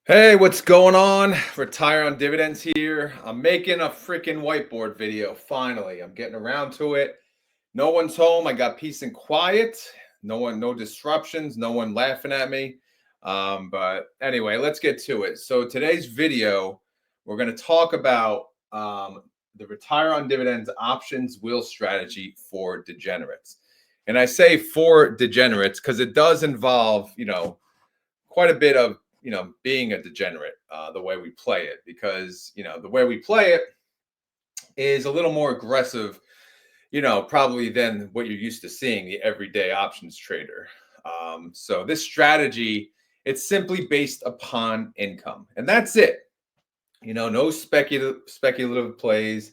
Hey, what's going on? Retire on Dividends here. I'm making a freaking whiteboard video. Finally, I'm getting around to it. No one's home. I got peace and quiet. No disruptions. No one laughing at me. But anyway, let's get to it. So today's video, we're going to talk about the retire on dividends options wheel strategy for degenerates. And I say for degenerates because it does involve, quite a bit of being a degenerate, the way we play it, because the way we play it is a little more aggressive, probably than what you're used to seeing the everyday options trader. So this strategy, it's simply based upon income, and that's it. No speculative plays.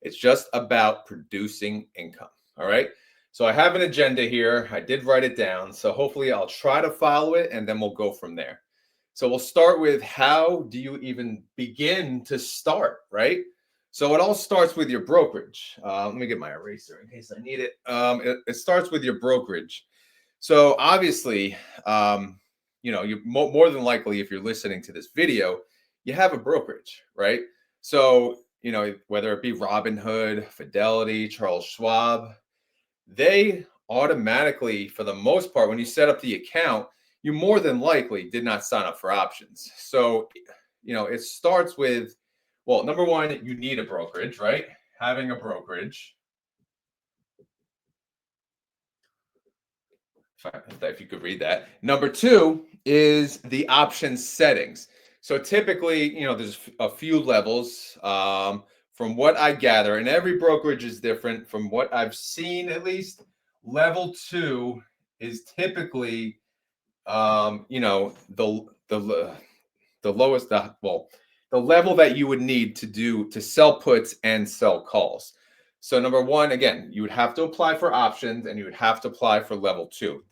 It's just about producing income. All right. So I have an agenda here. I did write it down. So hopefully I'll try to follow it and then we'll go from there. So we'll start with, how do you even begin to start, right? So it all starts with your brokerage. Let me get my eraser in case I need it. It starts with your brokerage. So obviously, you more than likely, if you're listening to this video, you have a brokerage, right? So, whether it be Robinhood, Fidelity, Charles Schwab, they automatically, for the most part, when you set up the account, you more than likely did not sign up for options. So, it starts with, well, number one, you need a brokerage, right? Having a brokerage. If you could read that. Number two is the option settings. So typically, there's a few levels. From what I gather, and every brokerage is different. From what I've seen, at least, level two is typically, the lowest, the level that you would need to sell puts and sell calls. So number one, again, you would have to apply for options and you would have to apply for level two.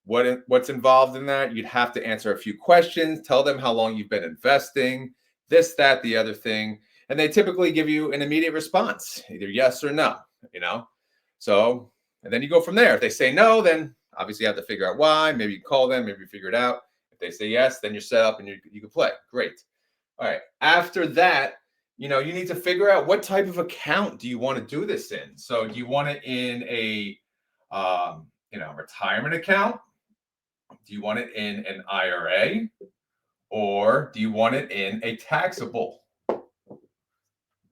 What's involved in that? You'd have to answer a few questions, tell them how long you've been investing, this, that, the other thing, and they typically give you an immediate response, either yes or no. So, and then you go from there. If they say no, then obviously you have to figure out why. Maybe you call them, maybe you figure it out. If they say yes, then you're set up and you can play. Great. All right. After that, you need to figure out what type of account do you want to do this in. So do you want it in a retirement account? Do you want it in an IRA, or do you want it in a taxable?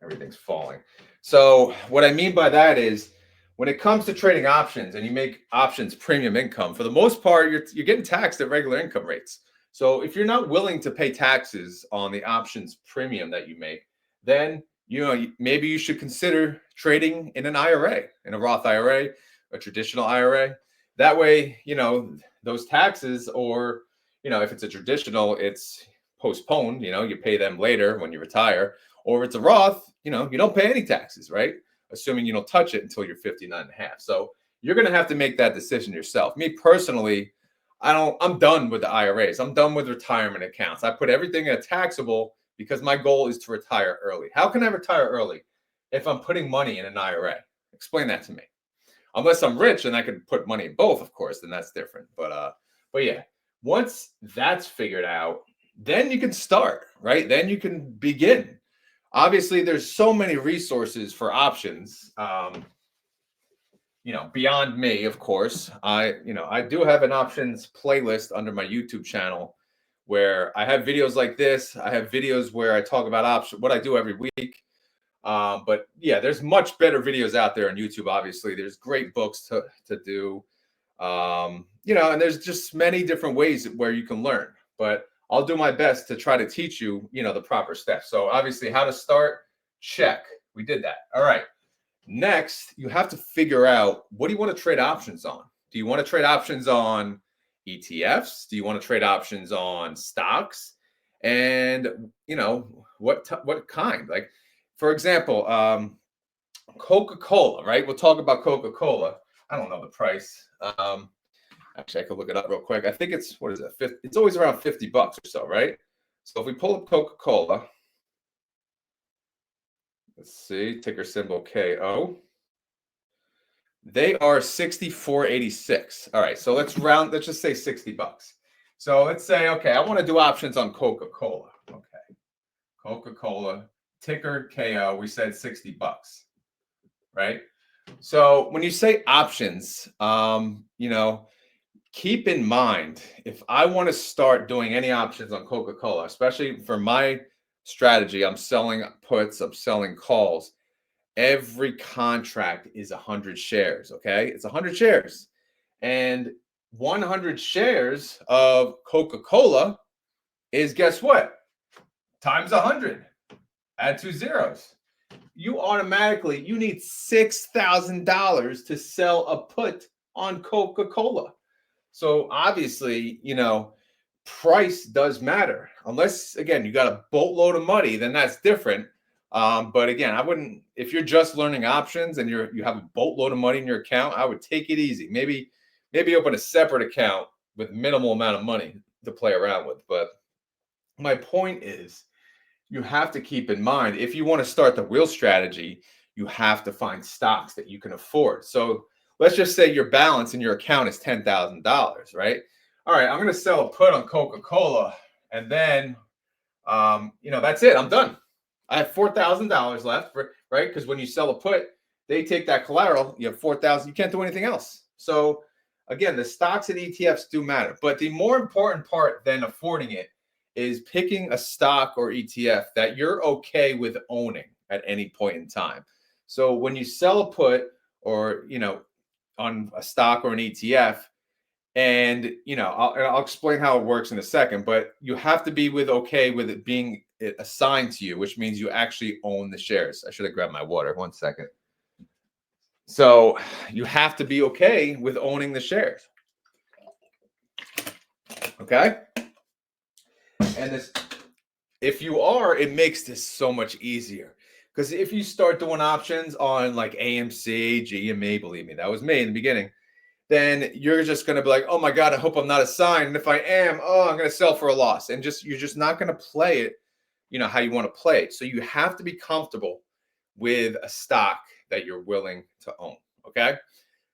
Everything's falling. So what I mean by that is, when it comes to trading options and you make options premium income, for the most part, you're getting taxed at regular income rates. So if you're not willing to pay taxes on the options premium that you make, then maybe you should consider trading in an IRA, in a Roth IRA, a traditional IRA. That way, those taxes, or if it's a traditional, it's postponed. You pay them later when you retire. Or if it's a Roth, you don't pay any taxes, right? Assuming you don't touch it until you're 59 and a half. So you're going to have to make that decision yourself. Me personally, I'm done with the IRAs. I'm done with retirement accounts. I put everything in a taxable because my goal is to retire early. How can I retire early if I'm putting money in an IRA? Explain that to me. Unless I'm rich and I could put money in both, of course, then that's different. But yeah, once that's figured out, then you can start, right? Then you can begin. Obviously, there's so many resources for options. Beyond me, of course. I do have an options playlist under my YouTube channel where I have videos like this. I have videos where I talk about options, what I do every week. But yeah, there's much better videos out there on YouTube. Obviously, there's great books to do. And there's just many different ways where you can learn. But I'll do my best to try to teach you, the proper steps. So obviously, how to start, check. We did that. All right. Next, you have to figure out, what do you want to trade options on? Do you want to trade options on ETFs? Do you want to trade options on stocks? And what kind? Like, for example, Coca-Cola, right? We'll talk about Coca-Cola. I don't know the price. Actually, I could look it up real quick. I think it's, what is it? It's always around $50 or so, right? So if we pull up Coca-Cola, let's see, ticker symbol KO. They are 64.86. All right, so let's just say $60. So let's say, okay, I want to do options on Coca-Cola. Okay. Coca-Cola, ticker KO, we said $60, right? So when you say options, keep in mind, if I want to start doing any options on Coca-Cola, especially for my strategy, I'm selling puts, I'm selling calls. Every contract is 100 shares, okay? It's 100 shares. And 100 shares of Coca-Cola is, guess what? Times 100. Add two zeros. You need $6,000 to sell a put on Coca-Cola. So obviously, price does matter. Unless, again, you got a boatload of money, then that's different. But again, I wouldn't, if you're just learning options and you have a boatload of money in your account, I would take it easy. Maybe open a separate account with minimal amount of money to play around with. But my point is, you have to keep in mind, if you want to start the real strategy, you have to find stocks that you can afford. So let's just say your balance in your account is $10,000, right? All right, I'm going to sell a put on Coca-Cola, and then, that's it. I'm done. I have $4,000 left, right? Because when you sell a put, they take that collateral. You have 4,000. You can't do anything else. So again, the stocks and ETFs do matter, but the more important part than affording it is picking a stock or ETF that you're okay with owning at any point in time. So when you sell a put or, on a stock or an ETF, and, I'll explain how it works in a second, but you have to be okay with it being assigned to you, which means you actually own the shares. I should have grabbed my water. 1 second. So you have to be okay with owning the shares. Okay. And if you are, it makes this so much easier. Because if you start doing options on like AMC, GME, believe me, that was me in the beginning, then you're just going to be like, oh my God, I hope I'm not assigned. And if I am, I'm going to sell for a loss. And you're just not going to play it, how you want to play it. So you have to be comfortable with a stock that you're willing to own. Okay.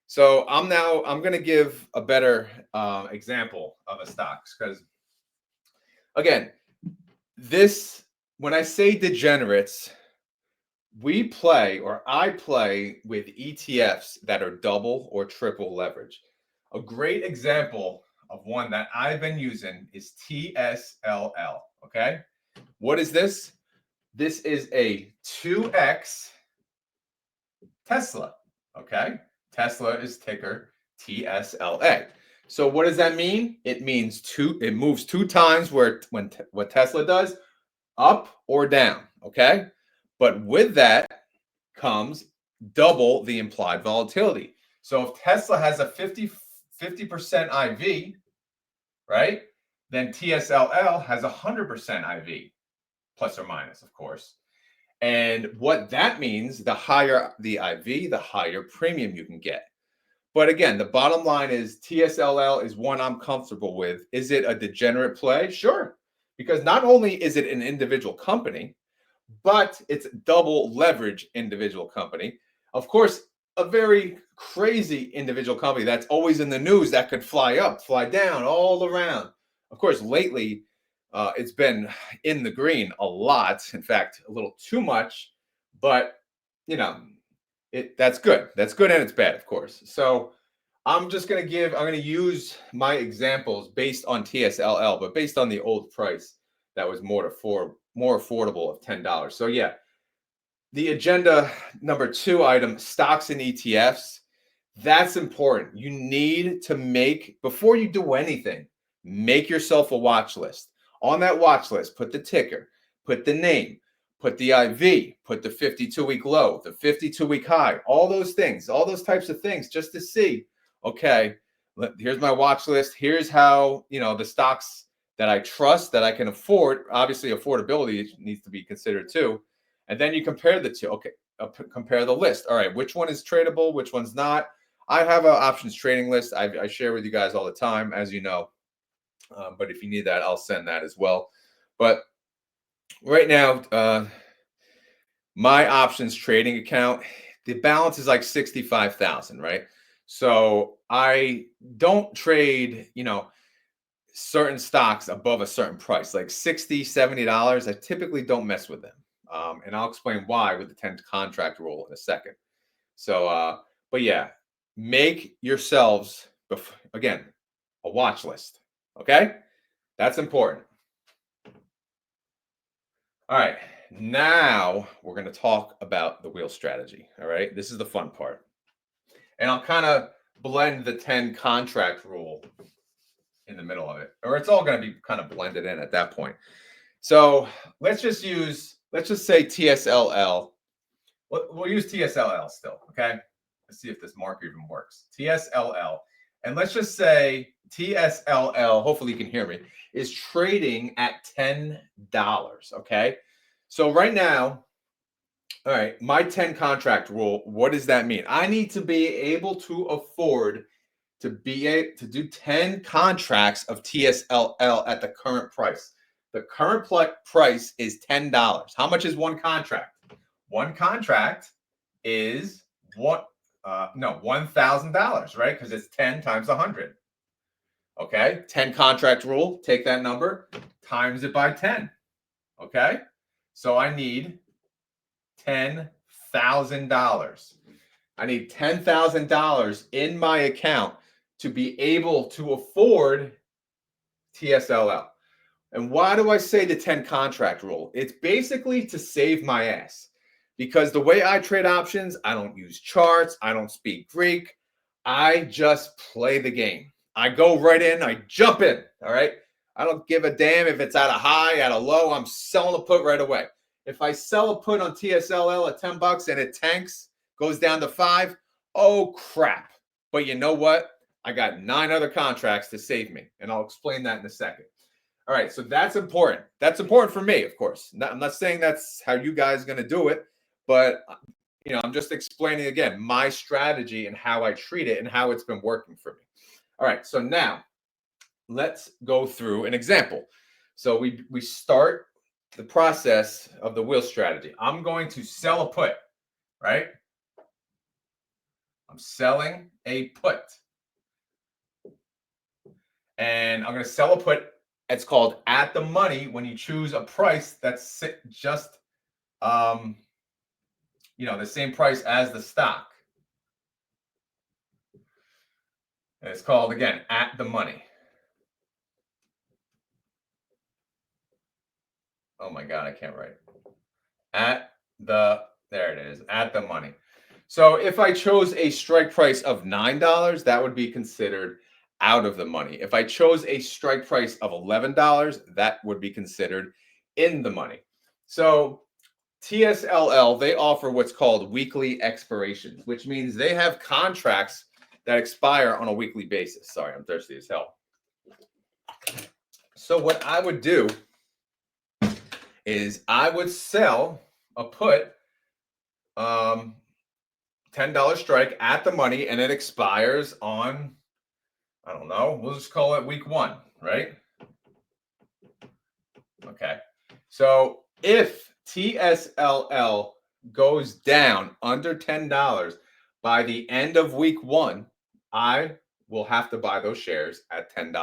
So I'm going to give a better example of a stocks, because again, when I say degenerates, I play with ETFs that are double or triple leverage. A great example of one that I've been using is TSLL. Okay. What is this? This is a 2X Tesla. Okay. Tesla is ticker TSLA. So what does that mean? It means it moves 2 times what Tesla does, up or down. Okay. But with that comes double the implied volatility. So if Tesla has a 50% IV, right, then TSLL has 100% IV, plus or minus, of course. And what that means, the higher the IV, the higher premium you can get. But again, the bottom line is TSLL is one I'm comfortable with. Is it a degenerate play? Sure. Because not only is it an individual company, but it's double leverage individual company. Of course, a very crazy individual company that's always in the news that could fly up, fly down, all around. Of course, lately, it's been in the green a lot. In fact, a little too much. But, that's good. That's good and it's bad, of course. So I'm going to use my examples based on TSLL, but based on the old price that was more affordable of $10. So yeah, the agenda number 2 item, stocks and ETFs, that's important. You need to before you do anything, make yourself a watch list. On that watch list, put the ticker, put the name, put the IV, put the 52-week low, the 52-week high, all those things, all those types of things, just to see, okay, here's my watch list. Here's how, the stocks that I trust, that I can afford. Obviously, affordability needs to be considered too. And then you compare the two. Okay, compare the list. All right, which one is tradable? Which one's not? I have an options trading list. I share with you guys all the time, as you know. But if you need that, I'll send that as well. But right now, my options trading account, the balance is like 65,000, right? So I don't trade, certain stocks above a certain price, like $60, $70. I typically don't mess with them. And I'll explain why with the 10 contract rule in a second. So, but yeah, make yourselves, again, a watch list. Okay. That's important. All right. Now we're going to talk about the wheel strategy. All right. This is the fun part. And I'll kind of blend the 10 contract rule in the middle of it, or it's all going to be kind of blended in at that point. So let's just say TSLL. We'll use TSLL still. Okay. Let's see if this marker even works. TSLL. And let's just say TSLL, hopefully you can hear me, is trading at $10. Okay. So right now, all right, my 10 contract rule, what does that mean? I need to be able to afford to do 10 contracts of TSLL at the current price. The current price is $10. How much is one contract? One contract is $1,000, right? Because it's 10 times 100. Okay, 10 contract rule, take that number, times it by 10. Okay, so I need $10,000. I need $10,000 in my account to be able to afford TSLL. And why do I say the 10 contract rule? It's basically to save my ass. Because the way I trade options, I don't use charts. I don't speak Greek. I just play the game. I go right in. I jump in. All right. I don't give a damn if it's at a high, at a low. I'm selling a put right away. If I sell a put on TSLL at $10 and it tanks, goes down to 5, oh crap. But you know what? I got 9 other contracts to save me. And I'll explain that in a second. All right. So that's important. That's important for me, of course. I'm not saying that's how you guys are going to do it. But, I'm just explaining, again, my strategy and how I treat it and how it's been working for me. All right. So now let's go through an example. So we start the process of the wheel strategy. I'm going to sell a put, right? I'm selling a put. And I'm going to sell a put. It's called at the money when you choose a price that's just the same price as the stock. And it's called, again, at the money. Oh my God, I can't write. There it is, at the money. So if I chose a strike price of $9, that would be considered out of the money. If I chose a strike price of $11, that would be considered in the money. So TSLL, they offer what's called weekly expirations, which means they have contracts that expire on a weekly basis. Sorry, I'm thirsty as hell. So what I would do is I would sell a put, $10 strike at the money, and it expires on, I don't know, we'll just call it week 1, right? Okay. So if TSLL goes down under $10 by the end of week 1, I will have to buy those shares at $10.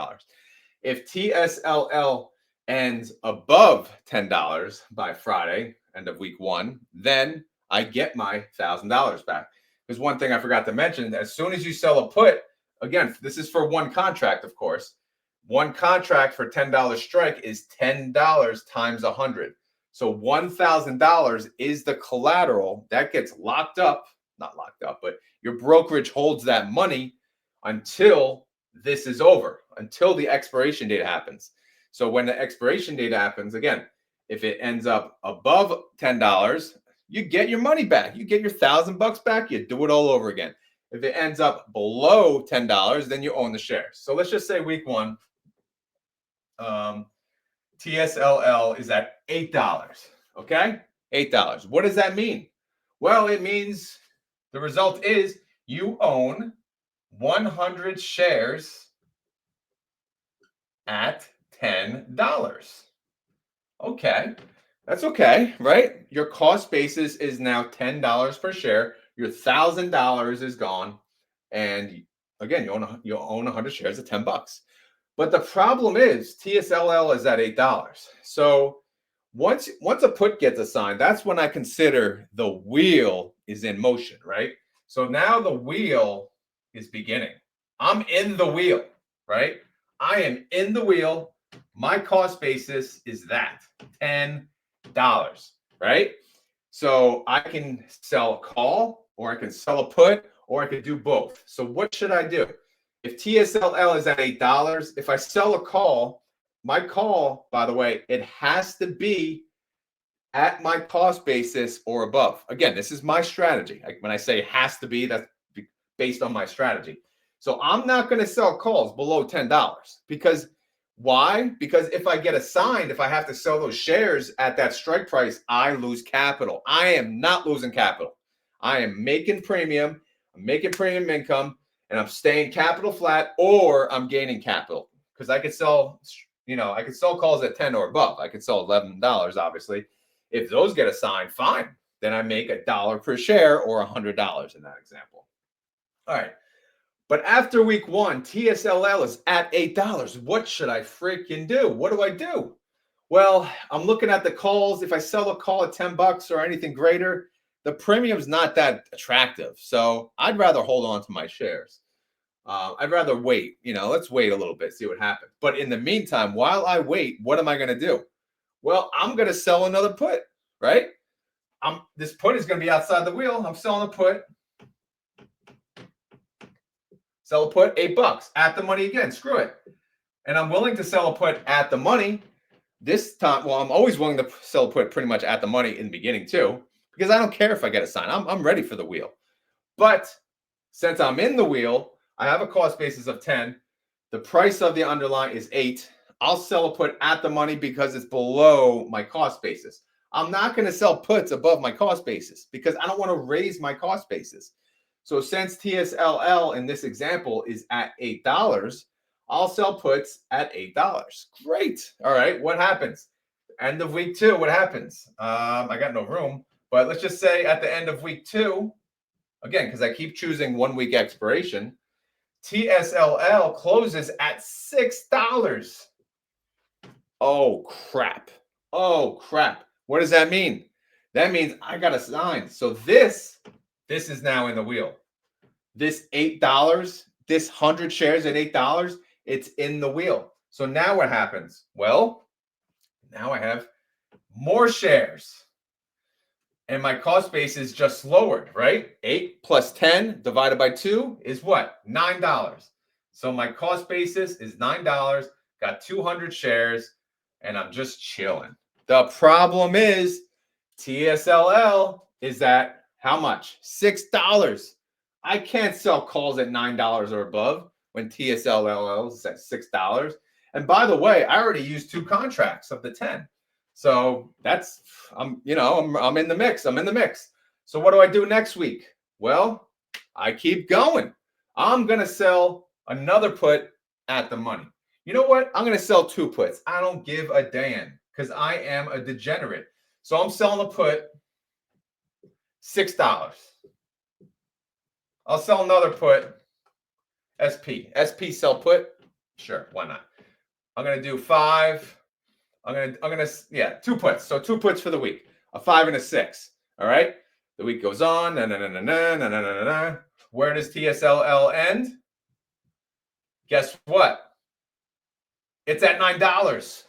If TSLL ends above $10 by Friday, end of week 1, then I get my $1,000 back. Because one thing I forgot to mention, as soon as you sell a put, again, this is for one contract, of course. One contract for $10 strike is $10 times 100. So $1,000 is the collateral that gets locked up, not locked up, but your brokerage holds that money until this is over, until the expiration date happens. So when the expiration date happens, again, if it ends up above $10, you get your money back. You get your $1,000 back. You do it all over again. If it ends up below $10, then you own the shares. So let's just say week 1, TSLL is at $8. Okay, $8. What does that mean? Well, it means the result is you own 100 shares at $10. Okay, that's okay, right? Your cost basis is now $10 per share. Your $1,000 is gone, and again, you own 100 shares at $10. But the problem is TSLL is at $8. So once a put gets assigned, that's when I consider the wheel is in motion, right? So now the wheel is beginning. I'm in the wheel, right? I am in the wheel. My cost basis is that $10, right? So I can sell a call, or I can sell a put, or I could do both. So what should I do? If TSLL is at $8, if I sell a call, my call, by the way, it has to be at my cost basis or above. Again, this is my strategy. Like when I say has to be, that's based on my strategy. So I'm not going to sell calls below $10 because why? Because if I get assigned, if I have to sell those shares at that strike price, I lose capital. I am not losing capital. I am making premium. I'm making premium income, and I'm staying capital flat, or I'm gaining capital because I could sell, I could sell calls at 10 or above. I could sell $11, obviously. If those get assigned, fine. Then I make $1 per share or $100 in that example. All right. But after week one, TSLL is at $8. What should I freaking do? What do I do? Well, I'm looking at the calls. If I sell a call at $10 or anything greater, the premium's not that attractive. So I'd rather hold on to my shares. I'd rather wait. Let's wait a little bit, see what happens. But in the meantime, while I wait, what am I going to do? Well, I'm going to sell another put, right? This put is going to be outside the wheel. I'm selling a put. Sell a put, $8 at the money again. Screw it. And I'm willing to sell a put at the money this time. Well, I'm always willing to sell a put pretty much at the money in the beginning too, because I don't care if I get a sign. I'm ready for the wheel. But since I'm in the wheel, I have a cost basis of 10. The price of the underlying is 8. I'll sell a put at the money because it's below my cost basis. I'm not going to sell puts above my cost basis because I don't want to raise my cost basis. So since TSLL in this example is at $8, I'll sell puts at $8. Great. All right. What happens? End of week 2, what happens? I got no room, but let's just say at the end of week 2, again, because I keep choosing 1 week expiration, TSLL closes at $6. Oh, crap. Oh, crap. What does that mean? That means I got a sign. So this is now in the wheel. This $8, this 100 shares at $8, it's in the wheel. So now what happens? Well, now I have more shares. And my cost base is just lowered, right? 8 plus 10 divided by 2 is what? $9. So my cost basis is $9, got 200 shares, and I'm just chilling. The problem is TSLL is at how much? $6. I can't sell calls at $9 or above when TSLL is at $6. And by the way, I already used 2 contracts of the 10. So that's, I'm in the mix. I'm in the mix. So what do I do next week? Well, I keep going. I'm going to sell another put at the money. You know what? I'm going to sell 2 puts. I don't give a damn because I am a degenerate. So I'm selling a put, $6. I'll sell another put, SP sell put. Sure, why not? I'm going to do 5. I'm gonna 2 puts. So 2 puts for the week, a 5 and a 6. All right. The week goes on. Where does TSLL end? Guess what? It's at $9.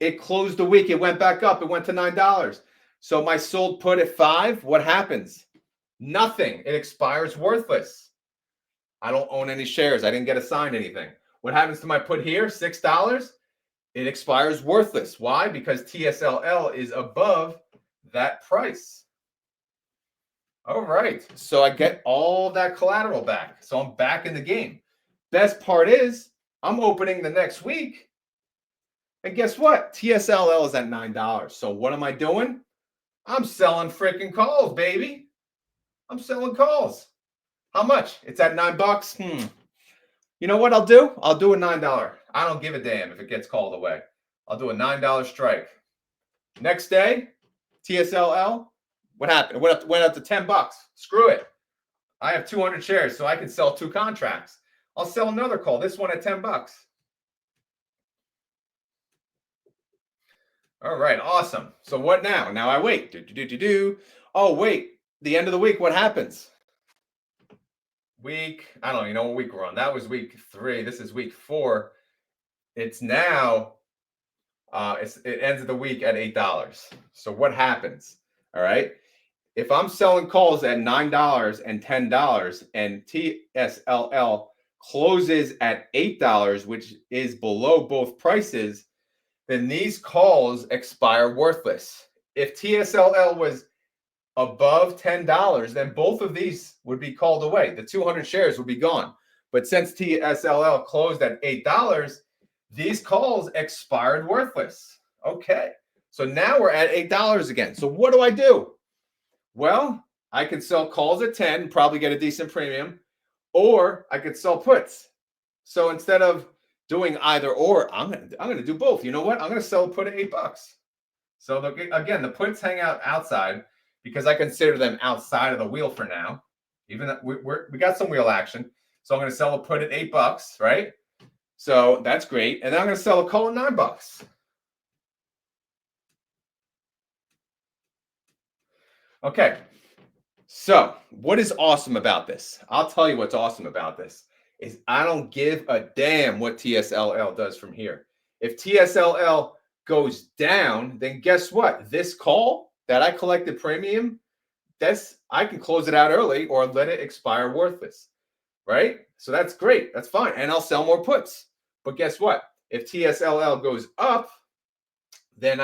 It closed the week. It went back up. It went to $9. So my sold put at 5. What happens? Nothing. It expires worthless. I don't own any shares. I didn't get assigned anything. What happens to my put here? $6. It expires worthless. Why? Because TSLL is above that price. All right. So I get all that collateral back. So I'm back in the game. Best part is I'm opening the next week. And guess what? TSLL is at $9. So what am I doing? I'm selling freaking calls, baby. I'm selling calls. How much? It's at $9. You know what I'll do? I'll do a $9. I don't give a damn if it gets called away. I'll do a $9 strike. Next day, TSLL, what happened? It went up to $10. Screw it. I have 200 shares, so I can sell 2 contracts. I'll sell another call. This one at $10. All right, awesome. So what now? Now I wait. Do. Oh, wait. The end of the week, what happens? I don't know what week we're on. That was week 3. This is week 4. It's now, it ends of the week at $8. So what happens? All right. If I'm selling calls at $9 and $10 and TSLL closes at $8, which is below both prices, then these calls expire worthless. If TSLL was above $10, then both of these would be called away. The 200 shares would be gone. But since TSLL closed at $8, these calls expired worthless. Okay. So now we're at $8 again. So what do I do? Well, I could sell calls at 10, probably get a decent premium, or I could sell puts. So instead of doing either or, I'm gonna do both. You know what? I'm gonna sell a put at $8. So again, the puts hang out outside because I consider them outside of the wheel for now. Even that we got some wheel action. So I'm gonna sell a put at $8, right? So that's great. And then I'm gonna sell a call at $9. Okay. So what is awesome about this? I'll tell you what's awesome about this is I don't give a damn what TSLL does from here. If TSLL goes down, then guess what? This call that I collected premium, I can close it out early or let it expire worthless, right? So that's great. That's fine. And I'll sell more puts. But guess what? If TSLL goes up, then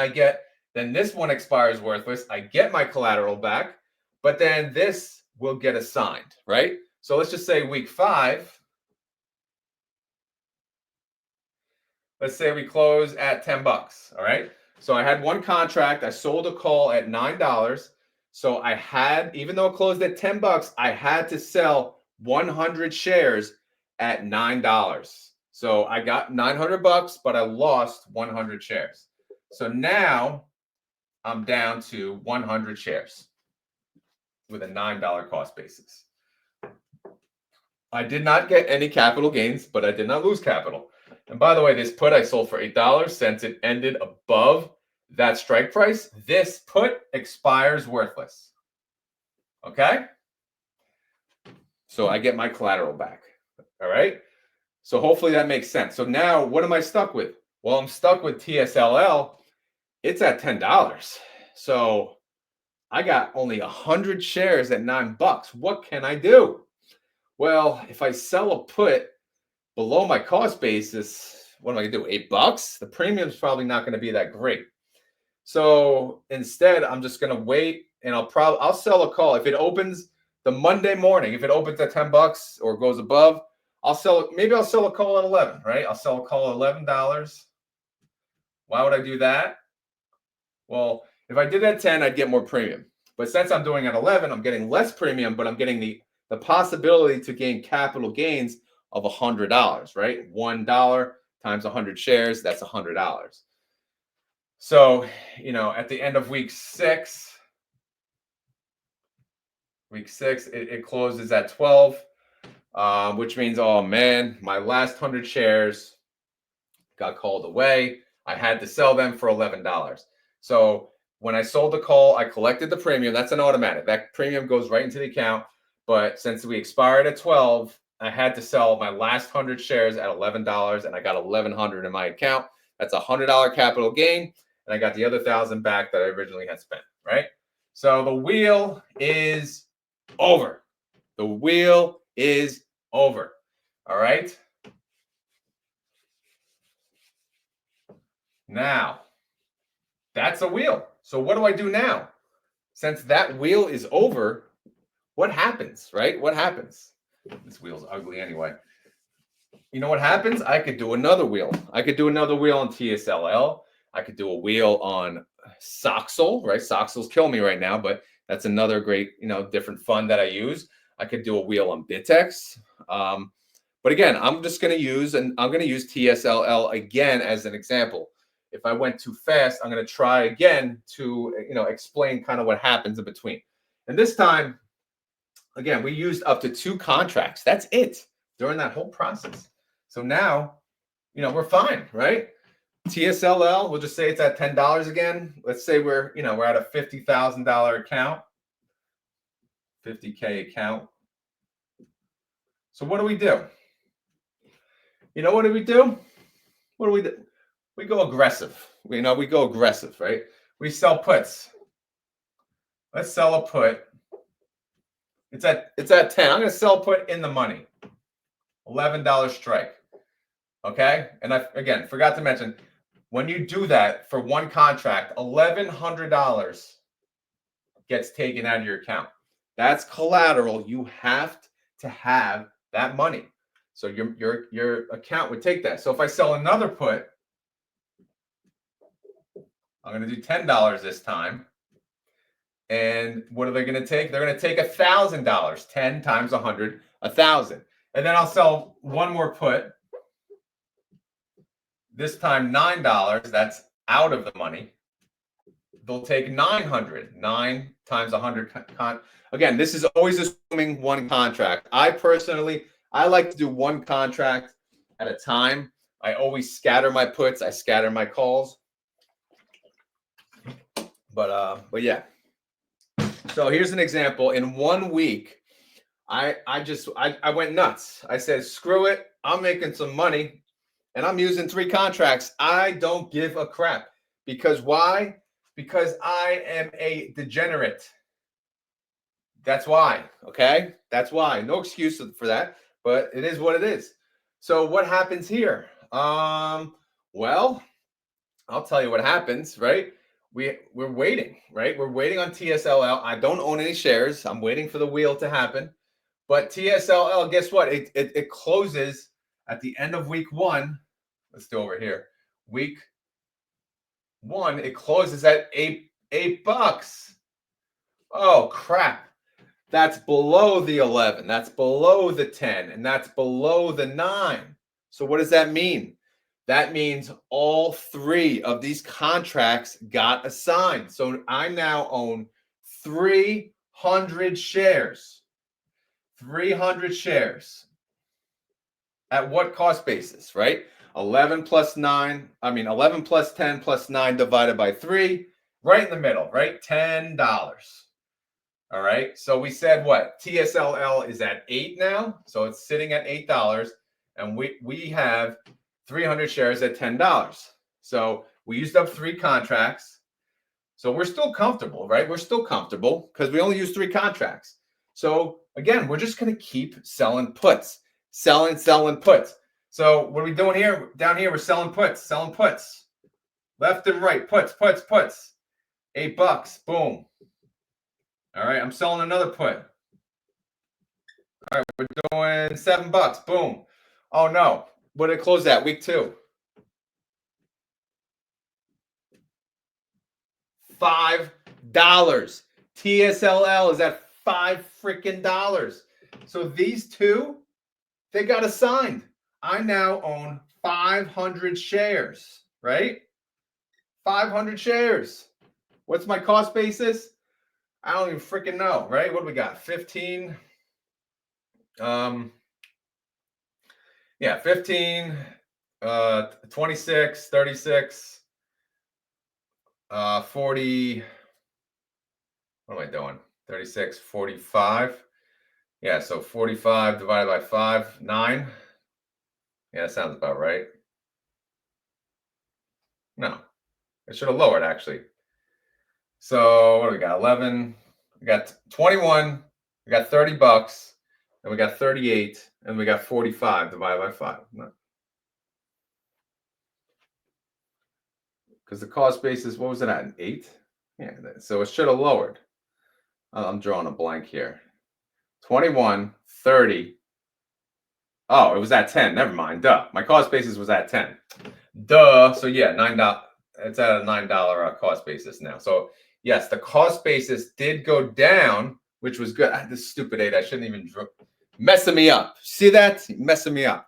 this one expires worthless. I get my collateral back, but then this will get assigned, right? So let's just say week 5. Let's say we close at $10, all right? So I had one contract. I sold a call at $9. So even though it closed at $10, I had to sell 100 shares at $9. So I got $900, but I lost 100 shares. So now I'm down to 100 shares with a $9 cost basis. I did not get any capital gains, but I did not lose capital. And by the way, this put I sold for $8 since it ended above that strike price. This put expires worthless. Okay? So I get my collateral back. All right? So hopefully that makes sense. So now what am I stuck with? Well, I'm stuck with TSLL. It's at $10. So I got only 100 shares at $9. What can I do? Well, if I sell a put below my cost basis, what am I gonna do? $8? The premium's probably not going to be that great. So instead, I'm just going to wait, and I'll sell a call if it opens the Monday morning. If it opens at $10 or goes above, maybe I'll sell a call at 11. Right? I'll sell a call at $11. Why would I do that? Well, if I did at 10, I'd get more premium. But since I'm doing at 11, I'm getting less premium, but I'm getting the possibility to gain capital gains of $100, right? $1 times 100 shares, that's $100. So, at the end of week 6, it closes at 12, which means, oh man, my last 100 shares got called away. I had to sell them for $11. So when I sold the call, I collected the premium. That's an automatic. That premium goes right into the account. But since we expired at 12, I had to sell my last 100 shares at $11, and I got $1,100 in my account. That's a $100 capital gain, and I got the other 1,000 back that I originally had spent, right? So the wheel is over. The wheel is over. All right? Now, that's a wheel. So what do I do now? Since that wheel is over, what happens, right? What happens? This wheel's ugly anyway. You know what happens? I could do another wheel. I could do another wheel on TSLL. I could do a wheel on Soxel, right? Soxel's killing me right now, but that's another great, different fund that I use. I could do a wheel on Bitex. But again, I'm going to use TSLL again as an example. If I went too fast, I'm going to try again to, explain kind of what happens in between. And this time, again, we used up to 2 contracts. That's it during that whole process. So now, we're fine, right? TSLL, we'll just say it's at $10 again. Let's say we're at a $50,000 account, 50K account. So what do we do? What do we do? What do we do? We go aggressive. We go aggressive, right? We sell puts. Let's sell a put. It's at 10. I'm going to sell put in the money. $11 strike. Okay? And I, again, forgot to mention, when you do that for one contract, $1,100 gets taken out of your account. That's collateral. You have to have that money. So your account would take that. So if I sell another put, I'm going to do $10 this time. And what are they going to take? They're going to take $1,000. 10 times 100, 1,000. And then I'll sell one more put. This time $9. That's out of the money. They'll take 900. 9 times 100. Again, this is always assuming one contract. I like to do one contract at a time. I always scatter my puts. I scatter my calls. But yeah. So here's an example. In 1 week, I went nuts. I said, screw it. I'm making some money and I'm using 3 contracts. I don't give a crap. Because why? Because I am a degenerate. That's why. Okay? That's why. No excuse for that, but it is what it is. So what happens here? Well, I'll tell you what happens, right? We're waiting, right? We're waiting on TSLL. I don't own any shares. I'm waiting for the wheel to happen. But TSLL, guess what? It closes at the end of week 1. Let's do over here. Week 1, it closes at $8. Oh, crap. That's below the 11. That's below the 10. And that's below the 9. So what does that mean? That means all 3 of these contracts got assigned. So I now own 300 shares. 300 shares. At what cost basis, right? 11 plus 10 plus 9 divided by 3. Right in the middle, right? $10. All right. So we said what? TSLL is at 8 now. So it's sitting at $8. And we have 300 shares at $10. So we used up 3 contracts. So we're still comfortable, right? We're still comfortable because we only use 3 contracts. So again, we're just going to keep selling puts, selling puts. So what are we doing here? Down here, we're selling puts. Left and right, puts. $8, boom. All right, I'm selling another put. All right, we're doing $7, boom. Oh no, what did it close at? Week 2. $5. TSLL is at $5 freaking dollars. So these 2, they got assigned. I now own 500 shares, right? 500 shares. What's my cost basis? I don't even freaking know, right? What do we got? 15. 15, 26, 36, 40. What am I doing? 36, 45. Yeah, so 45 divided by 5, 9. Yeah, that sounds about right. No, I should have lowered actually. So what do we got? 11. We got 21. We got $30. And we got 38. And we got 45 divided by 5. No. Because the cost basis, what was it at? 8? Yeah, so it should have lowered. I'm drawing a blank here. 21, 30. Oh, it was at 10. Never mind. Duh. My cost basis was at 10. Duh. So yeah, $9. It's at a $9 cost basis now. So yes, the cost basis did go down, which was good. This stupid 8. I shouldn't even messing me up. See that? Messing me up.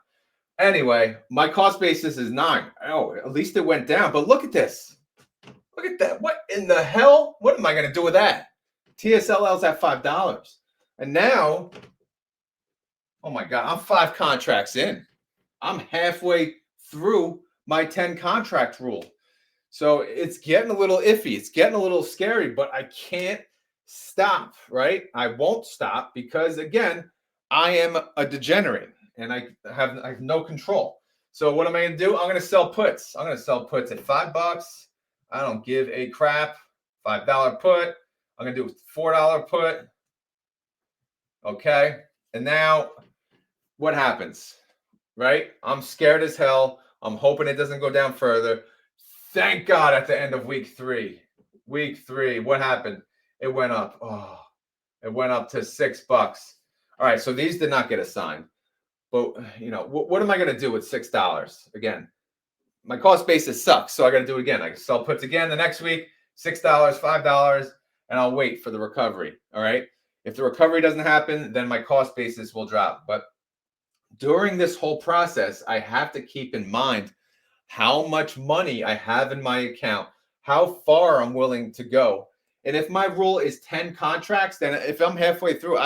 Anyway, my cost basis is 9. Oh, at least it went down. But look at this. Look at that. What in the hell? What am I going to do with that? TSLL's at $5. And now, oh my God, I'm 5 contracts in. I'm halfway through my 10 contract rule. So it's getting a little iffy. It's getting a little scary, but I can't stop, right? I won't stop because, again, I am a degenerate and I have no control. So what am I going to do? I'm going to sell puts. I'm going to sell puts at $5. I don't give a crap. $5 put. I'm going to do a $4 put. Okay. And now what happens, right? I'm scared as hell. I'm hoping it doesn't go down further. Thank God at the end of week three, what happened? It went up. Oh, it went up to $6. All right. So these did not get assigned. But, you know, what am I going to do with $6? Again, my cost basis sucks. So I got to do it again. I can sell puts again the next week, $6, $5, and I'll wait for the recovery. All right. If the recovery doesn't happen, then my cost basis will drop. But during this whole process, I have to keep in mind how much money I have in my account, how far I'm willing to go. And if my rule is 10 contracts, then if I'm halfway through,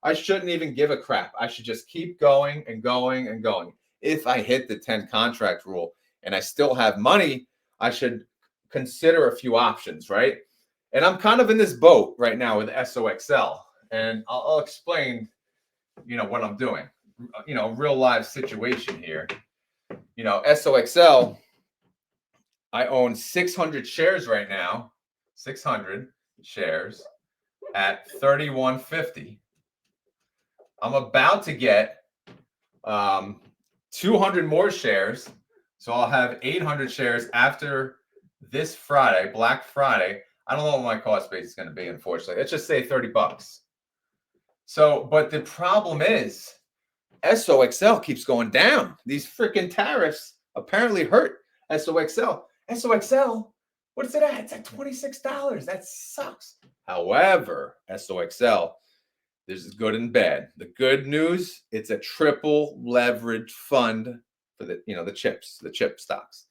I shouldn't even give a crap. I should just keep going and going and going. If I hit the 10 contract rule and I still have money, I should consider a few options, right? And I'm kind of in this boat right now with SOXL, and I'll explain, you know, what I'm doing. You know, real live situation here. You know, SOXL, I own 600 shares right now, 600 shares at $31.50. I'm about to get 200 more shares. So I'll have 800 shares after this Friday, Black Friday. I don't know what my cost base is going to be, unfortunately. Let's just say $30. So, but the problem is SOXL keeps going down. These freaking tariffs apparently hurt SOXL. SOXL, what is it at? It's at $26. That sucks. However, SOXL, there's good and bad. The good news, it's a triple leverage fund for the, you know, the chip stocks.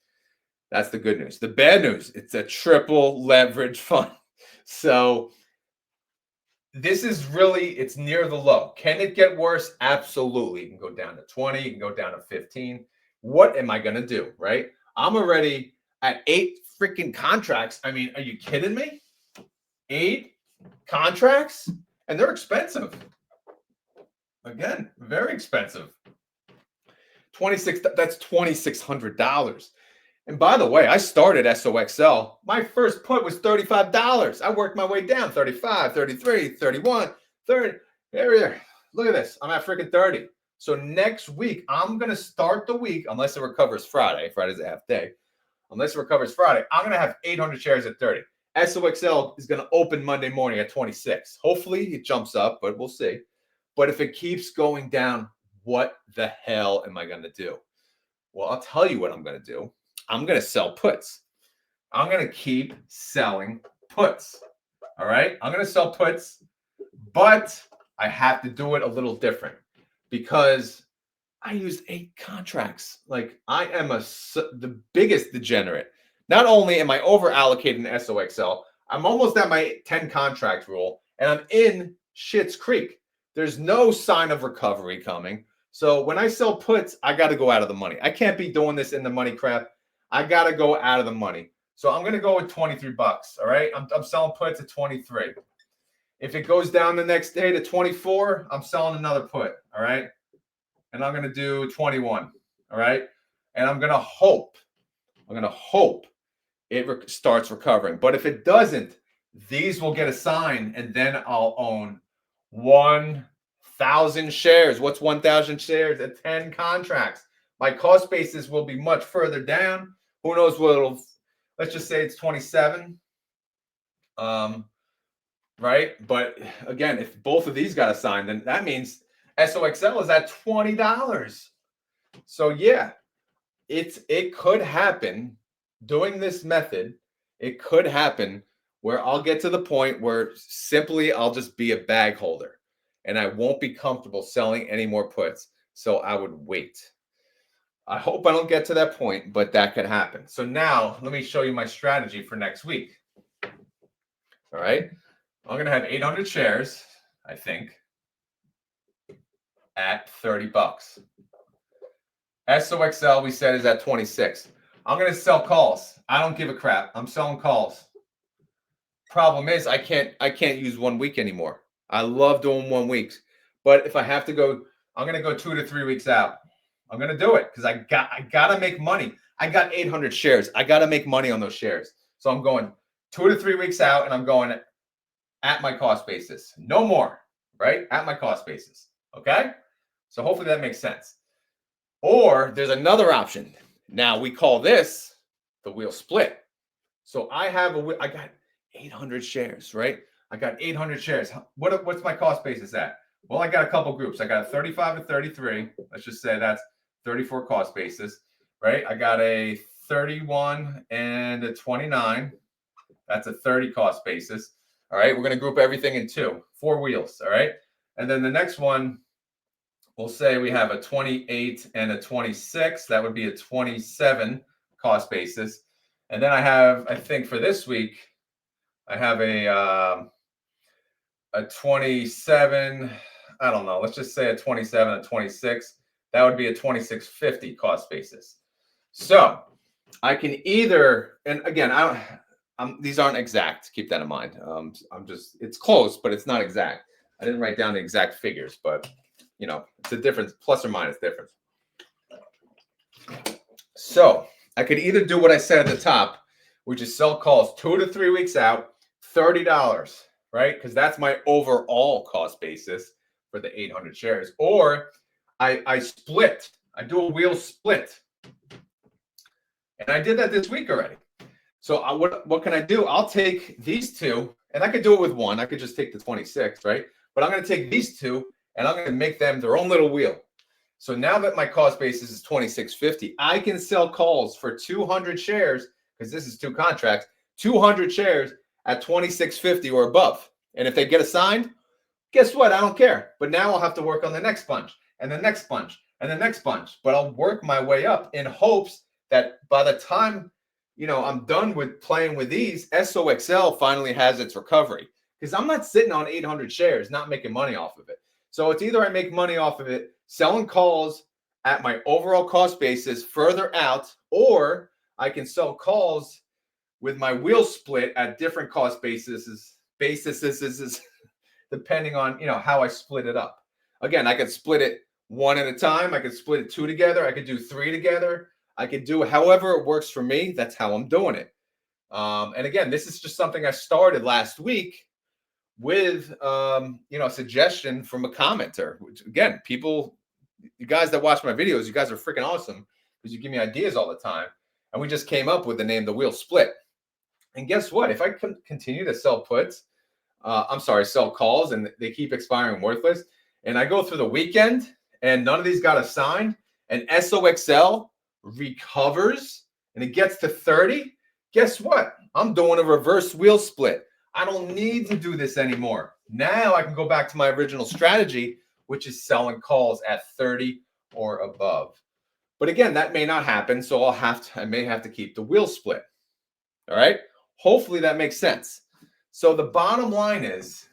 That's the good news. The bad news, it's a triple leverage fund. So this is really, it's near the low. Can it get worse? Absolutely. It can go down to 20. It can go down to 15. What am I going to do, right? I'm already at 8 freaking contracts. I mean, are you kidding me? 8 contracts? And they're expensive. Again, very expensive. That's $2,600. And by the way, I started SOXL. My first put was $35. I worked my way down, 35, 33, 31, 30. There. Look at this. I'm at freaking 30. So next week, I'm going to start the week, unless it recovers Friday. Friday's a half day. Unless it recovers Friday, I'm going to have 800 shares at 30. SOXL is going to open Monday morning at 26. Hopefully it jumps up, but we'll see. But if it keeps going down, what the hell am I going to do? Well, I'll tell you what I'm going to do. I'm going to sell puts. I'm going to keep selling puts. All right. I'm going to sell puts, but I have to do it a little different because I used 8 contracts. Like I am the biggest degenerate. Not only am I over allocating to SOXL, I'm almost at my 10 contract rule and I'm in Shit's Creek. There's no sign of recovery coming. So when I sell puts, I got to go out of the money. I can't be doing this in the money crap. I got to go out of the money. So I'm going to go with $23. All right. I'm selling puts at 23. If it goes down the next day to 24, I'm selling another put. All right. And I'm going to do 21. All right. And I'm going to hope it starts recovering. But if it doesn't, these will get assigned and then I'll own 1,000 shares. What's 1,000 shares at 10 contracts? My cost basis will be much further down. Who knows what it'll, let's just say it's 27. Right? But again, if both of these got assigned, then that means SOXL is at $20. So yeah, it could happen doing this method. It could happen where I'll get to the point where simply I'll just be a bag holder and I won't be comfortable selling any more puts. So I would wait. I hope I don't get to that point, but that could happen. So now let me show you my strategy for next week. All right. I'm going to have 800 shares, I think, at $30. SOXL, we said, is at 26. I'm going to sell calls. I don't give a crap. I'm selling calls. Problem is, I can't use 1 week anymore. I love doing 1 weeks, but if I have to go, I'm going to go 2 to 3 weeks out. I'm going to do it because I got to make money. I got 800 shares. I got to make money on those shares. So I'm going 2 to 3 weeks out, and I'm going at my cost basis. No more, right? At my cost basis. Okay? So hopefully that makes sense. Or there's another option. Now we call this the wheel split. So I got 800 shares, right? I got 800 shares. What's my cost basis at? Well, I got a couple groups. I got a 35 and 33. Let's just say that's 34 cost basis, right? I got a 31 and a 29. That's a 30 cost basis. All right. We're going to group everything in 4 wheels. All right. And then the next one, we'll say we have a 28 and a 26. That would be a 27 cost basis. And then I think for this week, I have a 27. I don't know. Let's just say a 27, a 26. That would be a 26.50 cost basis. So I can either, and again, these aren't exact. Keep that in mind. It's close, but it's not exact. I didn't write down the exact figures, but it's a difference, plus or minus difference. So I could either do what I said at the top, which is sell calls 2 to 3 weeks out, $30, right? Because that's my overall cost basis for the 800 shares. Or I split. I do a wheel split. And I did that this week already. So what can I do? I'll take these two, and I could do it with one. I could just take the 26, right? But I'm going to take these two, and I'm going to make them their own little wheel. So now that my cost basis is 26.50, I can sell calls for 200 shares, because this is 2 contracts, 200 shares at 26.50 or above. And if they get assigned, guess what? I don't care. But now I'll have to work on the next bunch and the next bunch and the next bunch. But I'll work my way up in hopes that by the time I'm done with playing with these, SOXL finally has its recovery. Because I'm not sitting on 800 shares, not making money off of it. So it's either I make money off of it selling calls at my overall cost basis further out, or I can sell calls with my wheel split at different cost bases depending on how I split it up. Again, I could split it 1 at a time. I could split it 2 together. I could do 3 together. I could do however it works for me. That's how I'm doing it. And again, this is just something I started last week with a suggestion from a commenter. Which, again, you guys that watch my videos, you guys are freaking awesome because you give me ideas all the time. And we just came up with the name the wheel split. And guess what? If I continue to sell sell calls, and they keep expiring worthless, and I go through the weekend and none of these got assigned, and SOXL recovers and it gets to 30, guess what? I'm doing a reverse wheel split. I don't need to do this anymore. Now I can go back to my original strategy, which is selling calls at 30 or above. But again, that may not happen, so I may have to keep the wheel split. All right? Hopefully that makes sense. So the bottom line is,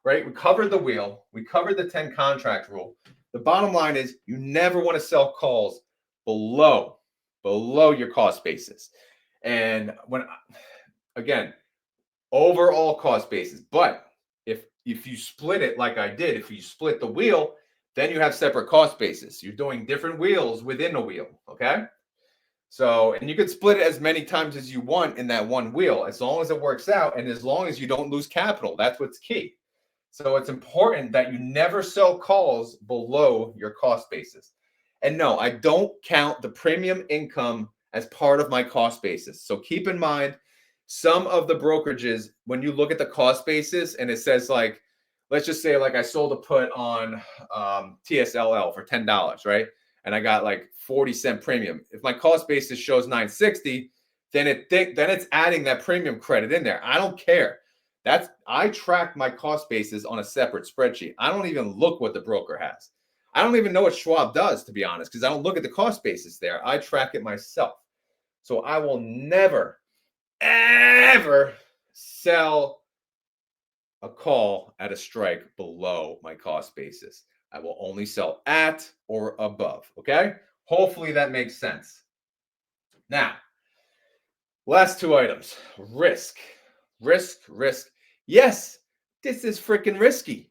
right? We covered the wheel. We covered the 10 contract rule. The bottom line is you never want to sell calls below your cost basis. And again, overall cost basis. But if you split it like I did, if you split the wheel, then you have separate cost basis. You're doing different wheels within a wheel, okay? So, and you could split it as many times as you want in that one wheel, as long as it works out and as long as you don't lose capital. That's what's key. So it's important that you never sell calls below your cost basis. And no, I don't count the premium income as part of my cost basis. So keep in mind, some of the brokerages, when you look at the cost basis and it says like, let's just say like I sold a put on TSLL for $10, right? And I got like 40-cent premium. If my cost basis shows 960, then it's adding that premium credit in there. I don't care. I track my cost basis on a separate spreadsheet. I don't even look what the broker has. I don't even know what Schwab does, to be honest, because I don't look at the cost basis there. I track it myself. So I will never, ever sell a call at a strike below my cost basis. I will only sell at or above, okay? Hopefully that makes sense. Now, last two items. Risk. Risk. Yes, this is freaking risky.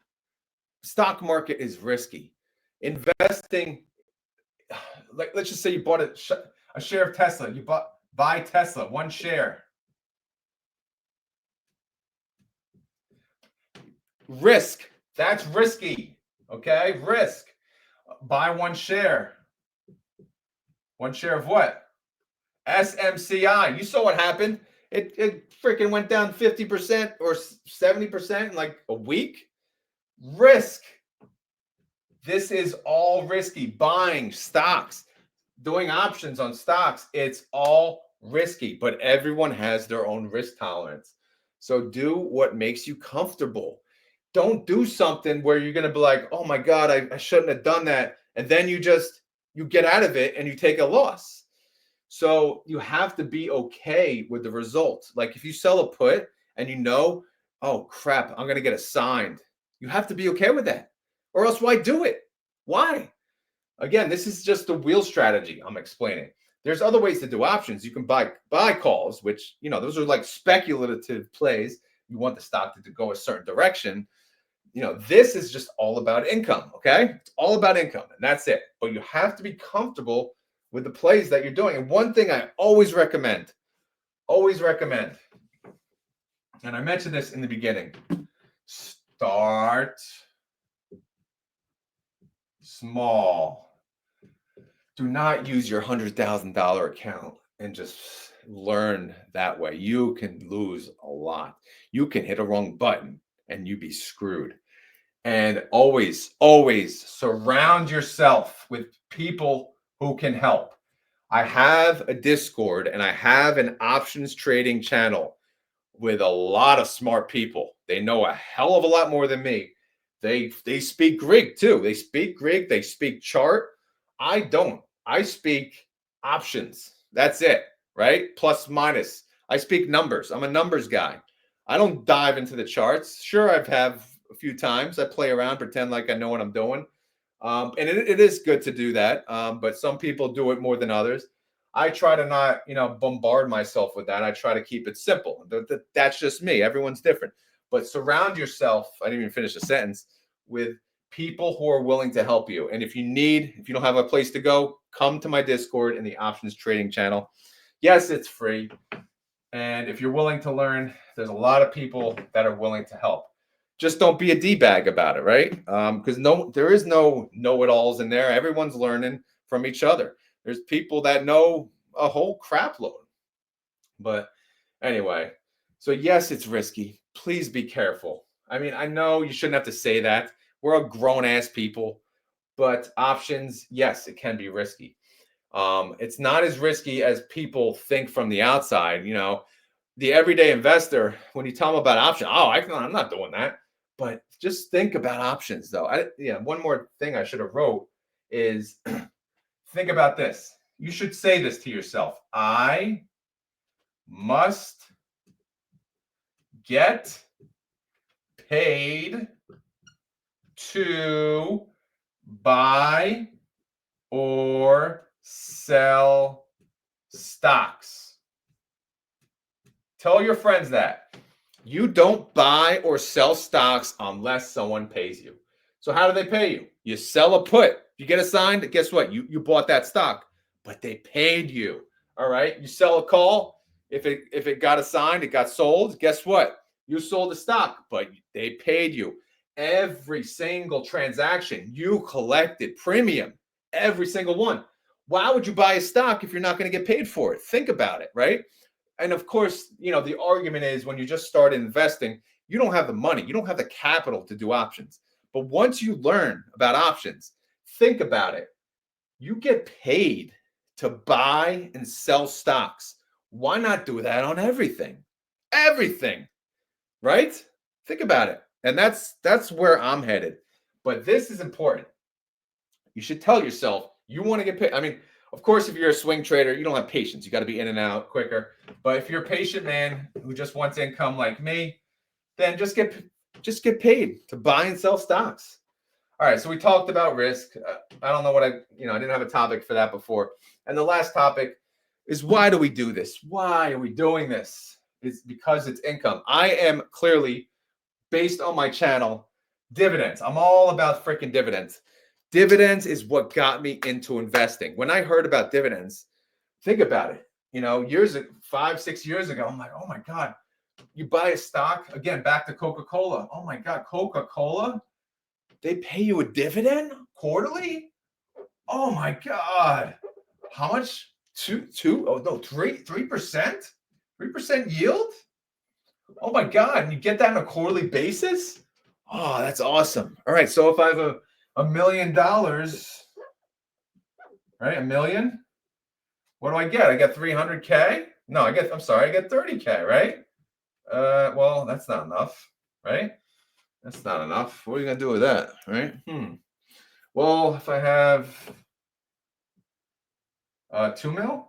Stock market is risky. Investing, like let's just say you bought a share of Tesla. You buy Tesla, one share. Risk. That's risky. Okay, risk. Buy one share. One share of what? SMCI. You saw what happened. It freaking went down 50% or 70% in like a week. Risk. This is all risky. Buying stocks, doing options on stocks, it's all risky, but everyone has their own risk tolerance. So do what makes you comfortable. Don't do something where you're going to be like, oh my God, I shouldn't have done that. And then you get out of it and you take a loss. So you have to be okay with the results. Like if you sell a put and you know, oh crap, I'm going to get assigned. You have to be okay with that. Or else why do it? Why? Again, this is just the wheel strategy I'm explaining. There's other ways to do options. You can buy calls, which, those are like speculative plays. You want the stock to go a certain direction. This is just all about income, okay? It's all about income, and that's it. But you have to be comfortable with the plays that you're doing. And one thing I always recommend, and I mentioned this in the beginning, start small. Do not use your $100,000 account and just learn that way. You can lose a lot. You can hit a wrong button and you be screwed. And always surround yourself with people who can help. I have a Discord and I have an options trading channel with a lot of smart people. They know a hell of a lot more than me. They speak Greek too. They speak Greek. They speak chart. I don't. I speak options. That's it, right? Plus, minus. I speak numbers. I'm a numbers guy. I don't dive into the charts. Sure, I've have a few times. I play around, pretend like I know what I'm doing. And it is good to do that. But some people do it more than others. I try to not, bombard myself with that. I try to keep it simple. That's just me. Everyone's different. But surround yourself, I didn't even finish the sentence, with people who are willing to help you. And if you don't have a place to go, come to my Discord in the options trading channel. Yes, it's free. And if you're willing to learn, there's a lot of people that are willing to help. Just don't be a D-bag about it, right? Because there is no know-it-alls in there. Everyone's learning from each other. There's people that know a whole crap load. But anyway, so yes, it's risky. Please be careful. I mean, I know you shouldn't have to say that. We're a grown-ass people. But options, yes, it can be risky. It's not as risky as people think from the outside. The everyday investor, when you tell them about options, I'm not doing that. But just think about options, though. One more thing I should have wrote is think about this. You should say this to yourself. I must get paid to buy or sell stocks. Tell your friends that. You don't buy or sell stocks unless someone pays you. So how do they pay you? You sell a put. You get assigned, guess what? You bought that stock, but they paid you. All right. You sell a call. If it got assigned, it got sold. Guess what? You sold the stock, but they paid you. Every single transaction, you collected premium. Every single one. Why would you buy a stock if you're not going to get paid for it? Think about it, right? And of course, the argument is when you just start investing, you don't have the money, you don't have the capital to do options. But once you learn about options, think about it. You get paid to buy and sell stocks. Why not do that on everything? Everything, right? Think about it. And that's where I'm headed. But this is important. You should tell yourself you want to get paid. I mean, of course, if you're a swing trader, you don't have patience. You got to be in and out quicker. But if you're a patient man who just wants income like me, then just get paid to buy and sell stocks. All right, so we talked about risk. I don't know what I didn't have a topic for that before. And the last topic, is why do we do this? Why are we doing this? It's because it's income. I am clearly, based on my channel, dividends. I'm all about freaking dividends. Dividends is what got me into investing. When I heard about dividends, think about it. Years 5, 6 years ago, I'm like, oh my God, you buy a stock, again, back to Coca-Cola. Oh my God, Coca-Cola, they pay you a dividend quarterly? Oh my God. How much? 3%? 3% yield? Oh my God. And you get that on a quarterly basis? Oh, that's awesome. All right. So if I have $1 million, right? $1 million. What do I get? I get 300K? No, I get 30K, right? Well, that's not enough, right? That's not enough. What are you going to do with that, right? Well, if I have 2 mil,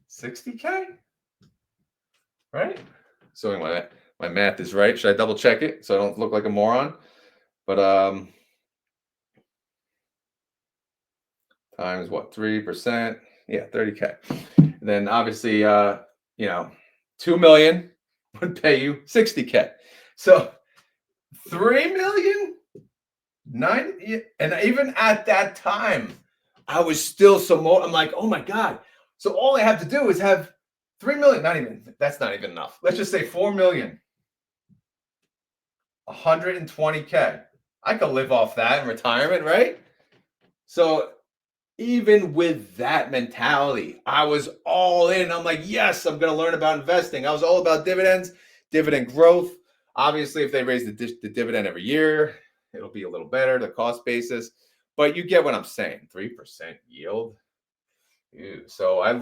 60K, right? So anyway, my math is right. Should I double check it so I don't look like a moron? But times what? 3%. Yeah, 30K. And then obviously, 2 million would pay you 60K. So 3 million, and even at that time, I was still I'm like, oh my God. So all I have to do is have 3 million, that's not even enough. Let's just say 4 million, 120K. I could live off that in retirement, right? So even with that mentality, I was all in. I'm like, yes, I'm going to learn about investing. I was all about dividends, dividend growth. Obviously, if they raise the dividend every year, it'll be a little better, the cost basis. But you get what I'm saying, 3% yield. Ew. So I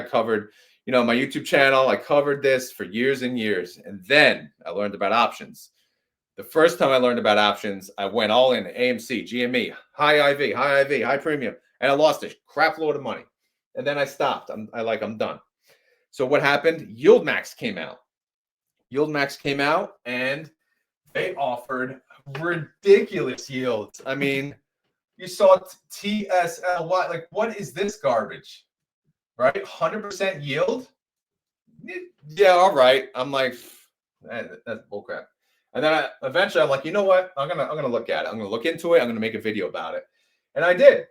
covered, my YouTube channel, I covered this for years and years. And then I learned about options. The first time I learned about options, I went all in, AMC, GME, high IV, high premium, and I lost a crap load of money. And then I stopped. I'm done. So what happened? YieldMax came out. And they offered ridiculous yields. I mean, you saw TSLY. Like, what is this garbage? Right? 100% yield? Yeah, all right. I'm like, that's bullcrap. And then eventually I'm like, you know what? I'm gonna look at it. I'm gonna look into it. I'm gonna make a video about it. And I did.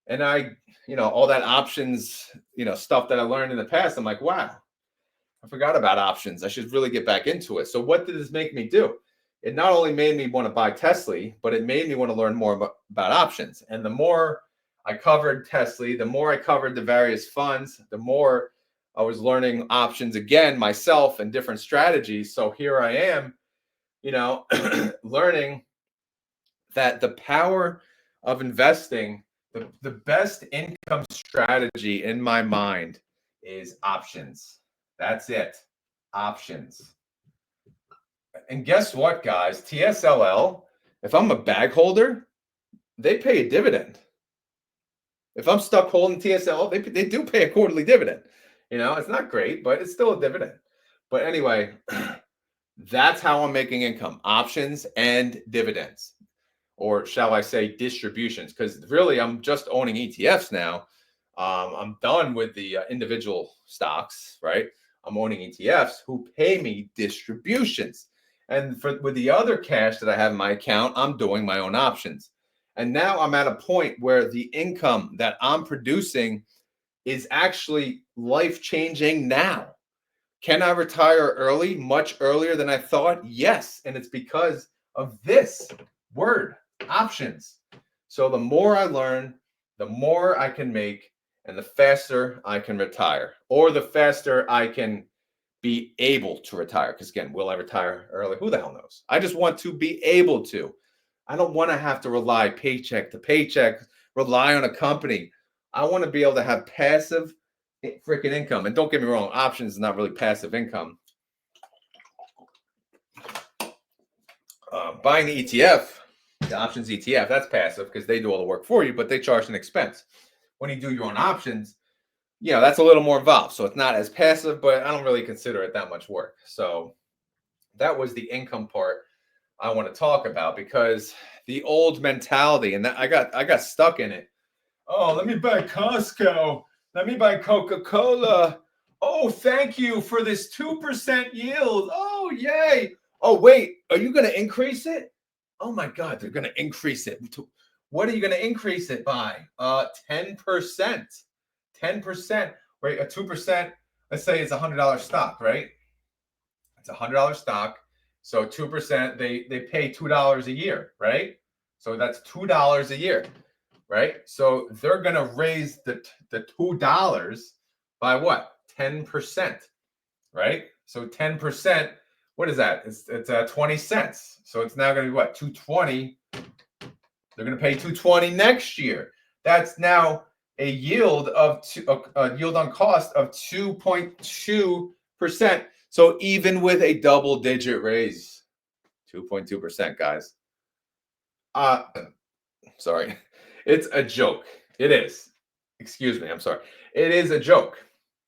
And I, all that options, stuff that I learned in the past, I'm like, wow, I forgot about options. I should really get back into it. So what did this make me do? It not only made me want to buy Tesla, but it made me want to learn more about options. And the more I covered Tesla, the more I covered the various funds, the more I was learning options again myself and different strategies. So here I am, learning that the power of investing, the best income strategy in my mind is options. That's it. Options. And guess what, guys? TSLL, if I'm a bag holder, they pay a dividend. If I'm stuck holding TSLL, they do pay a quarterly dividend. It's not great, but it's still a dividend. But anyway, that's how I'm making income, options and dividends, or shall I say distributions, because really I'm just owning ETFs now. I'm done with the individual stocks, right? I'm owning ETFs who pay me distributions. And with the other cash that I have in my account, I'm doing my own options. And now I'm at a point where the income that I'm producing is actually life-changing now. Can I retire early, much earlier than I thought? Yes. And it's because of this word, options. So the more I learn, the more I can make, and the faster I can retire, or the faster I can be able to retire. Because again, will I retire early? Who the hell knows? I just want to be able to. I don't want to have to rely paycheck to paycheck, rely on a company. I want to be able to have passive freaking income. And don't get me wrong, options is not really passive income. Buying the ETF, the options ETF, that's passive because they do all the work for you, but they charge an expense. When you do your own options, that's a little more involved. So it's not as passive, but I don't really consider it that much work. So that was the income part I want to talk about, because the old mentality, and that I got stuck in it. Oh, let me buy Costco. Let me buy Coca-Cola. Oh, thank you for this 2% yield. Oh, yay. Oh, wait, are you going to increase it? Oh my God, they're going to increase it. What are you going to increase it by? 10%. 10%. Right, a 2%, let's say it's $100 stock, right? It's $100 stock. So 2%, they pay $2 a year, right? So that's $2 a year, right? So they're going to raise the $2 by what? 10%, right? So 10%, what is that? It's 20 cents. So it's now going to be what? 220. They're going to pay 220 next year. That's now a yield of a yield on cost of 2.2%. So even with a double-digit raise, 2.2%, guys. Sorry, it's a joke. It is. Excuse me. I'm sorry. It is a joke.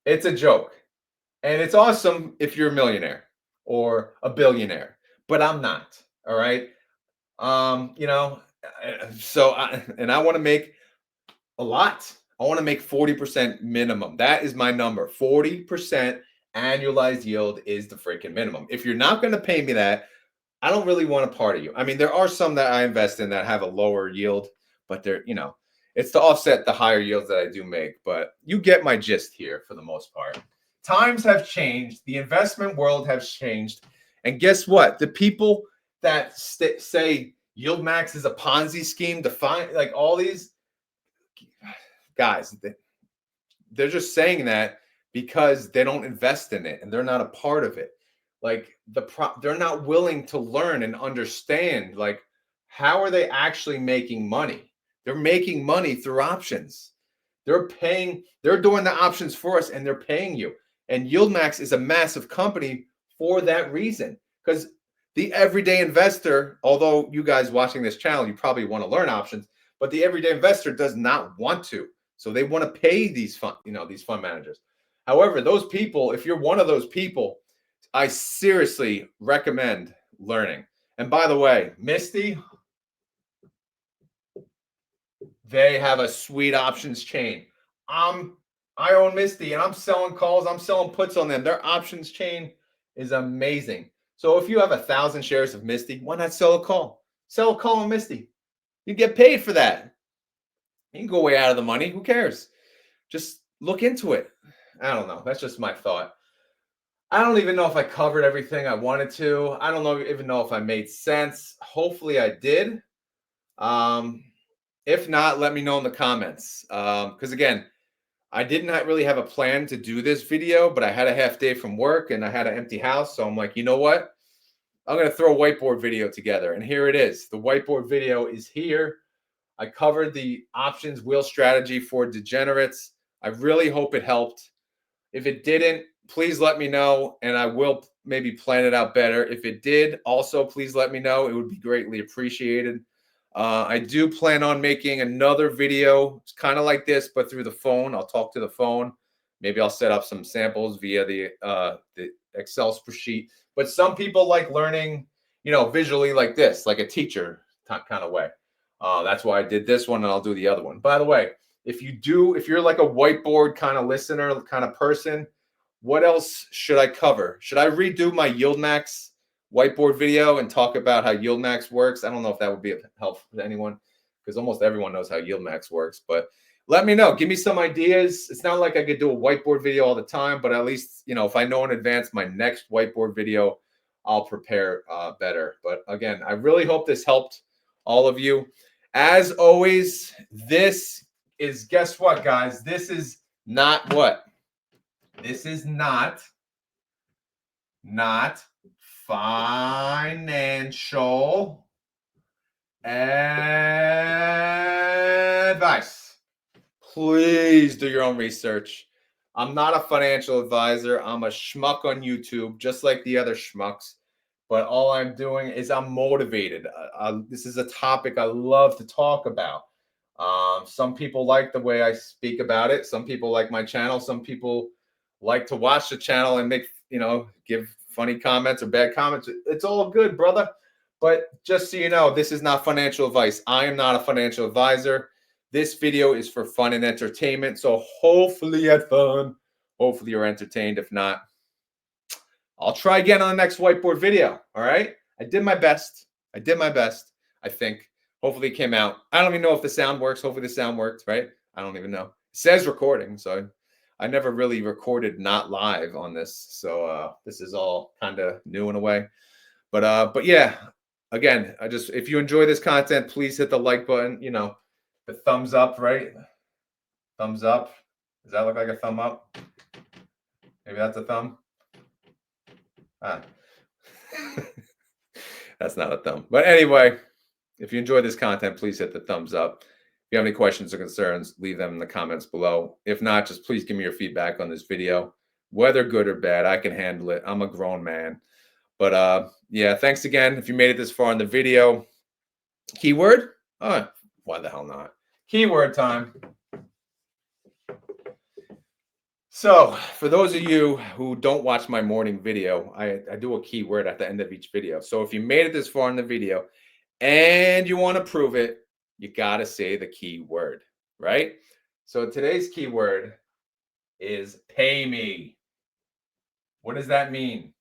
It's a joke, and it's awesome if you're a millionaire or a billionaire. But I'm not. All right. You know. So I want to make a lot. I want to make 40% minimum. That is my number. 40% annualized yield is the freaking minimum. If you're not going to pay me that, I don't really want a part of you. I mean, there are some that I invest in that have a lower yield, but they're, it's to offset the higher yields that I do make. But you get my gist here for the most part. Times have changed. The investment world has changed. And guess what? The people that say Yield Max is a Ponzi scheme, like all these guys, they're just saying that because they don't invest in it and they're not a part of it. Like they're not willing to learn and understand, like, how are they actually making money? They're making money through options. They're doing the options for us and they're paying you. And YieldMax is a massive company for that reason. Because the everyday investor, although you guys watching this channel, you probably want to learn options, but the everyday investor does not want to. So they want to pay these fund managers. However, those people, if you're one of those people, I seriously recommend learning. And by the way, Misty, they have a sweet options chain. I own Misty and I'm selling calls. I'm selling puts on them. Their options chain is amazing. So if you have 1,000 shares of Misty, why not sell a call? Sell a call on Misty. You get paid for that. You can go way out of the money. Who cares? Just look into it. I don't know. That's just my thought. I don't even know if I covered everything I wanted to. I don't even know if I made sense. Hopefully I did. If not, let me know in the comments. Because again, I didn't really have a plan to do this video, but I had a half day from work and I had an empty house. So I'm like, you know what? I'm going to throw a whiteboard video together. And here it is. The whiteboard video is here. I covered the options wheel strategy for degenerates. I really hope it helped. If it didn't, please let me know and I will maybe plan it out better. If it did, also please let me know. It would be greatly appreciated. I do plan on making another video. It's kind of like this, but through the phone. I'll talk to the phone. Maybe I'll set up some samples via the Excel spreadsheet. But some people like learning, visually like this, like a teacher kind of way. That's why I did this one and I'll do the other one. By the way, if you're like a whiteboard kind of listener, kind of person, what else should I cover? Should I redo my YieldMax whiteboard video and talk about how YieldMax works? I don't know if that would be helpful to anyone because almost everyone knows how YieldMax works, but let me know. Give me some ideas. It's not like I could do a whiteboard video all the time, but at least, if I know in advance my next whiteboard video, I'll prepare better. But again, I really hope this helped all of you. As always, guess what, guys? This is not what? This is not financial advice. Please do your own research. I'm not a financial advisor. I'm a schmuck on YouTube, just like the other schmucks. But all I'm doing is I'm motivated. This is a topic I love to talk about. Some people like the way I speak about it. Some people like my channel. Some people like to watch the channel and make, give funny comments or bad comments. It's all good, brother. But just so you know, this is not financial advice. I am not a financial advisor. This video is for fun and entertainment. So hopefully you had fun. Hopefully you're entertained. If not, I'll try again on the next whiteboard video. All right. I did my best. I think. Hopefully it came out. I don't even know if the sound works. Hopefully the sound worked, right? I don't even know. It says recording. So I never really recorded not live on this. So this is all kind of new in a way. But yeah, again, if you enjoy this content, please hit the like button, the thumbs up, right? Thumbs up. Does that look like a thumb up? Maybe that's a thumb. Ah. That's not a thumb. But anyway, if you enjoy this content, please hit the thumbs up. If you have any questions or concerns, leave them in the comments below. If not, just please give me your feedback on this video, whether good or bad. I can handle it. I'm a grown man. But yeah, thanks again. If you made it this far in the video, keyword? Oh, why the hell not? Keyword time. So for those of you who don't watch my morning video, I do a keyword at the end of each video. So if you made it this far in the video and you want to prove it, you got to say the keyword, right? So today's keyword is pay me. What does that mean?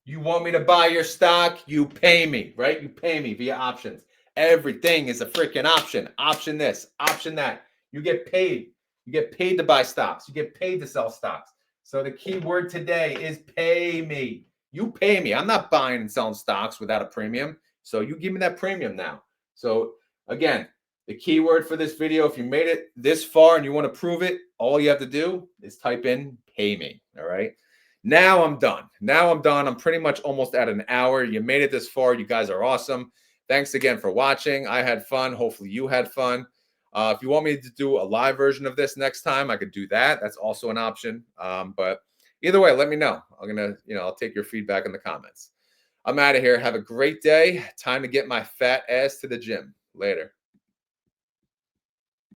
You want me to buy your stock? You pay me, right? You pay me via options. Everything is a freaking option. Option this, option that. You get paid. You get paid to buy stocks. You get paid to sell stocks. So the key word today is pay me. You pay me. I'm not buying and selling stocks without a premium. So you give me that premium now. So again, the keyword for this video, if you made it this far and you want to prove it, all you have to do is type in pay me. All right. Now I'm done. I'm pretty much almost at an hour. You made it this far. You guys are awesome. Thanks again for watching. I had fun. Hopefully you had fun. If you want me to do a live version of this next time, I could do that. That's also an option. But either way, let me know. I'll take your feedback in the comments. I'm out of here. Have a great day. Time to get my fat ass to the gym. Later.